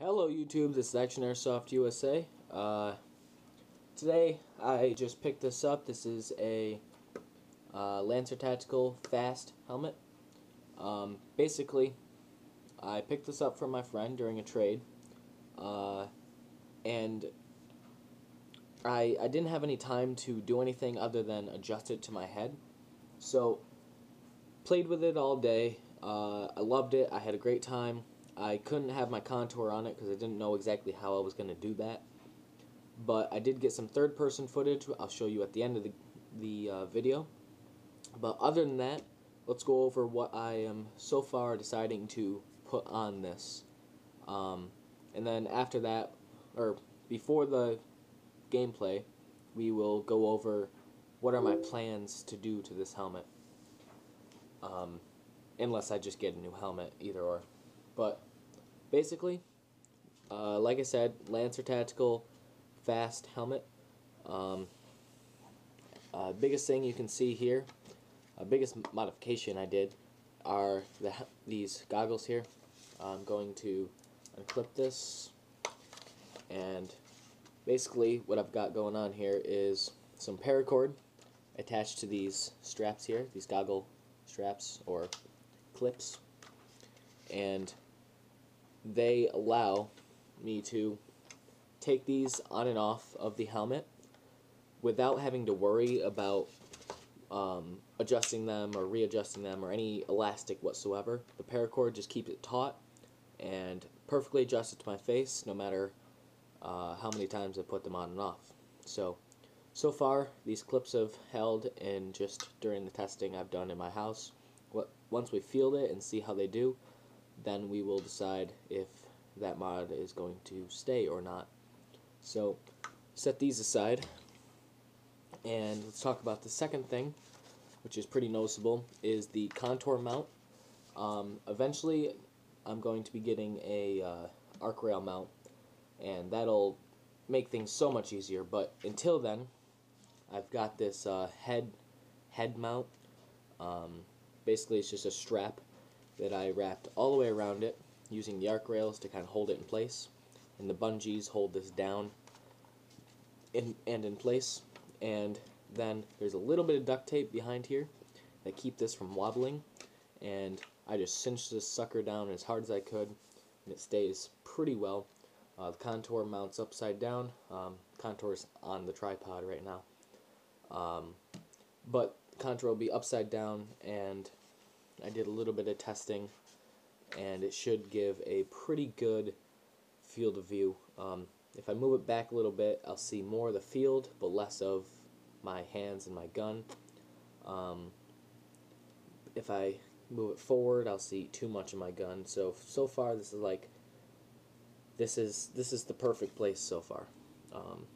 Hello YouTube, this is ActionAirsoftUSA. Today I just picked this up. This is a Lancer Tactical Fast helmet. Basically, I picked this up from my friend during a trade, and I didn't have any time to do anything other than adjust it to my head. So, played with it all day. I loved it. I had a great time. I couldn't have my contour on it because I didn't know exactly how I was going to do that. But I did get some third-person footage I'll show you at the end of the video. But other than that, let's go over what I am so far deciding to put on this. And then after that, or before the gameplay, we will go over what are my plans to do to this helmet. Unless I just get a new helmet, either or. But basically, like I said, Lancer Tactical Fast helmet. Biggest thing you can see here, biggest modification I did are these goggles here. I'm going to unclip this, and basically what I've got going on here is some paracord attached to these straps here, these goggle straps or clips, and they allow me to take these on and off of the helmet without having to worry about adjusting them or readjusting them or any elastic whatsoever. The paracord just keeps it taut and perfectly adjusted to my face no matter how many times I put them on and off. So far these clips have held in just during the testing I've done in my house. Once we field it and see how they do, then we will decide if that mod is going to stay or not. So set these aside, and let's talk about the second thing, which is pretty noticeable, is the contour mount. Eventually I'm going to be getting a arc rail mount, and that'll make things so much easier, but until then I've got this head mount. Basically it's just a strap that I wrapped all the way around it using the arc rails to kind of hold it in place, and the bungees hold this down in place, and then there's a little bit of duct tape behind here that keep this from wobbling, and I just cinched this sucker down as hard as I could, and it stays pretty well. The contour mounts upside down. Contour's on the tripod right now, but contour will be upside down, and I did a little bit of testing, and it should give a pretty good field of view. If I move it back a little bit, I'll see more of the field, but less of my hands and my gun. If I move it forward, I'll see too much of my gun. So far, this is the perfect place so far.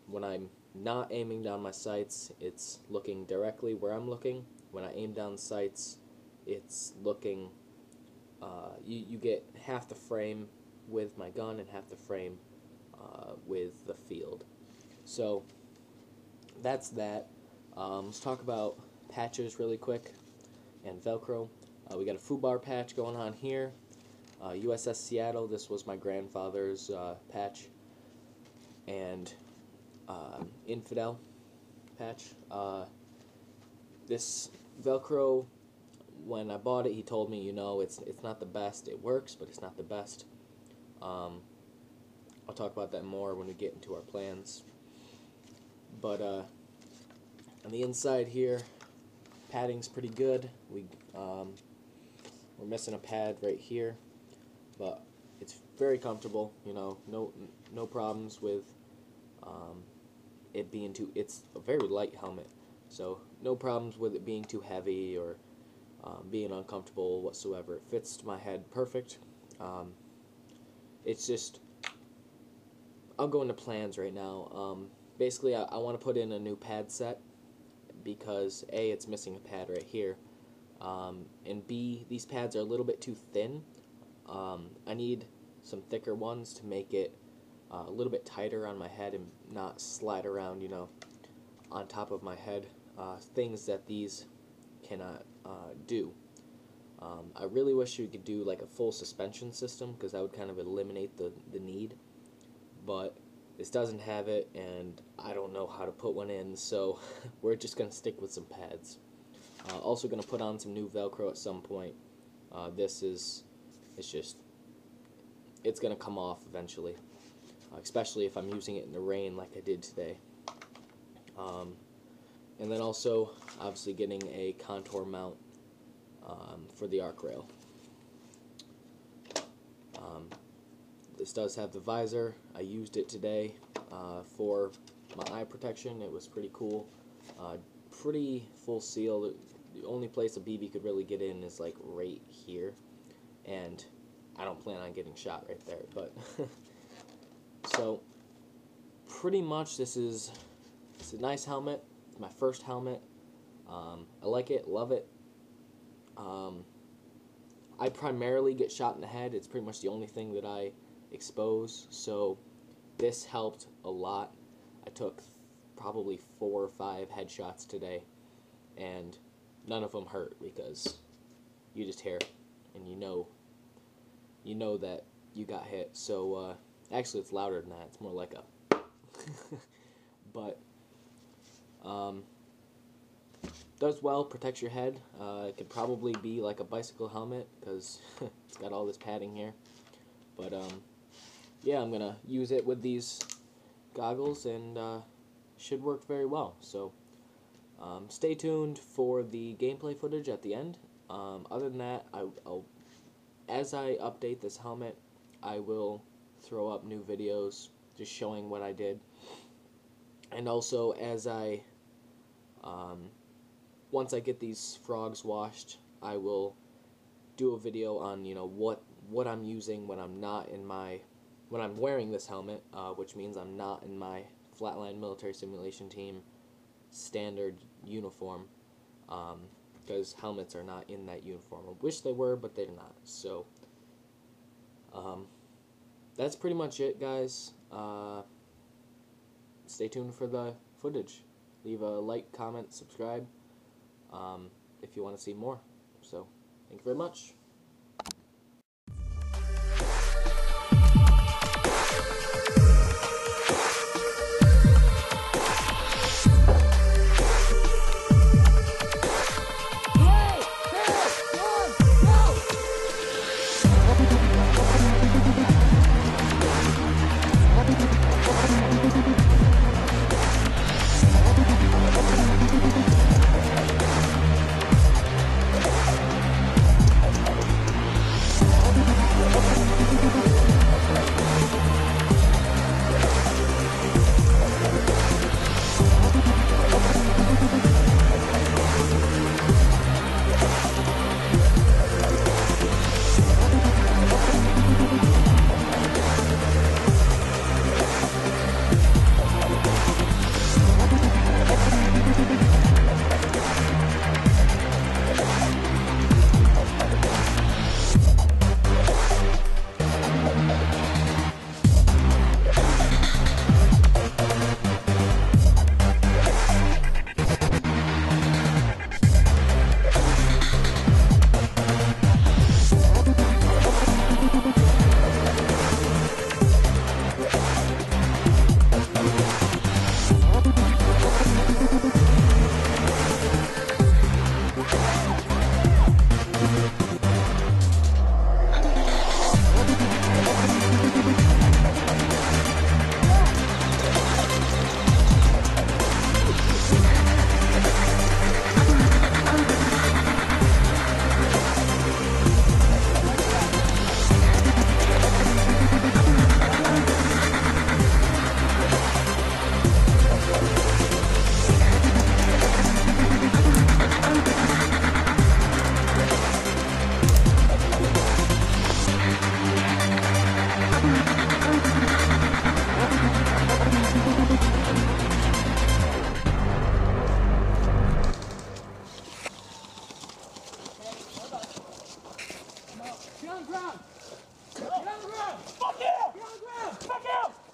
When I'm not aiming down my sights, it's looking directly where I'm looking. When I aim down sights, it's looking, you get half the frame with my gun and half the frame with the field. So that's that. Let's talk about patches really quick and Velcro. We got a FUBAR patch going on here. USS Seattle, this was my grandfather's patch, and Infidel patch. This Velcro, when I bought it, he told me, you know, it's not the best. It works, but it's not the best. I'll talk about that more when we get into our plans. But on the inside here, padding's pretty good. We're missing a pad right here, but it's very comfortable. You know, no problems with it being too. It's a very light helmet, so no problems with it being too heavy or being uncomfortable whatsoever. It fits my head perfect. It's just, I'll go into plans right now. Basically, I want to put in a new pad set because A, it's missing a pad right here, and B, these pads are a little bit too thin. I need some thicker ones to make it a little bit tighter on my head and not slide around, you know, on top of my head. Things that these cannot do. I really wish you could do like a full suspension system, because that would kind of eliminate the need. but this doesn't have it, and I don't know how to put one in, so we're just going to stick with some pads. Also going to put on some new Velcro at some point. It's going to come off eventually, especially if I'm using it in the rain like I did today. And then also, obviously, getting a contour mount for the arc rail. This does have the visor. I used it today for my eye protection. It was pretty cool. Pretty full seal. The only place a BB could really get in is like right here, and I don't plan on getting shot right there. But so pretty much it's a nice helmet. It's my first helmet. I like it, love it. I primarily get shot in the head. It's pretty much the only thing that I expose, so this helped a lot. I took probably 4 or 5 headshots today, and none of them hurt because you just hear it and you know that you got hit. So actually it's louder than that. It's more like a but does well, protects your head. It could probably be like a bicycle helmet because it's got all this padding here. But yeah, I'm gonna use it with these goggles, and should work very well. So stay tuned for the gameplay footage at the end. Other than that, as I update this helmet, I will throw up new videos just showing what I did. And also, as once I get these frogs washed, I will do a video on what I'm using when I'm wearing this helmet, which means I'm not in my Flatline Military Simulation Team standard uniform, because helmets are not in that uniform. I wish they were, but they're not. So that's pretty much it, guys. Stay tuned for the footage. Leave a like, comment, subscribe if you want to see more. So thank you very much. Get on the ground! Get on the ground! Fuck you! Get on the ground! Fuck you!